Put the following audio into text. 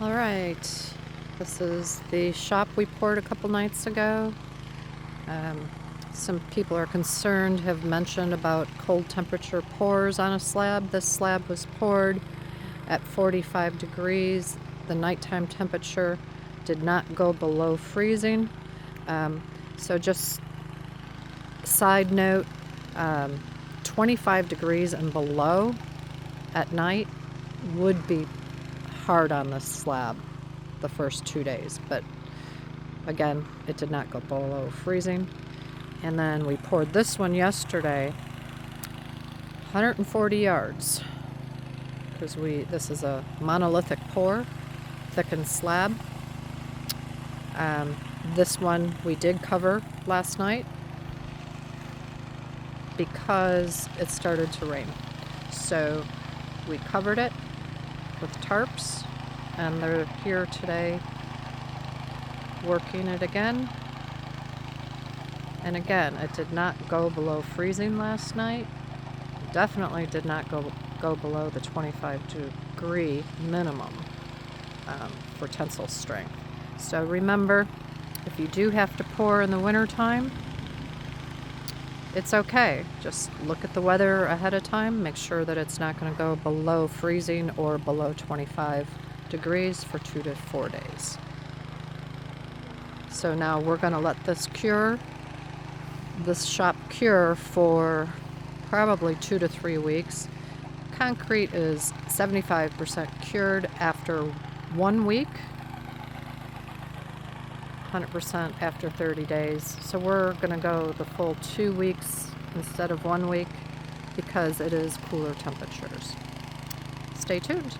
All right, this is the shop we poured a couple nights ago. Some people are concerned, have mentioned about cold temperature pours on a slab. This slab was poured at 45 degrees. The nighttime temperature did not go below freezing. So just side note, 25 degrees and below at night would be hard on this slab the first 2 days, but again, it did not go below freezing. And then we poured this one yesterday, 140 yards, because this is a monolithic pour, thickened slab. This one we did cover last night because it started to rain. So we covered it with tarps, and they're here today working it again. And again, it did not go below freezing last night. Definitely did not go below the 25-degree minimum for tensile strength. So remember, if you do have to pour in the wintertime, it's okay. Just look at the weather ahead of time. Make sure that it's not going to go below freezing or below 25 degrees for 2 to 4 days. So now we're going to let this shop cure for probably 2 to 3 weeks. Concrete is 75% cured after 1 week, 100% after 30 days. So we're going to go the full 2 weeks instead of 1 week because it is cooler temperatures. Stay tuned.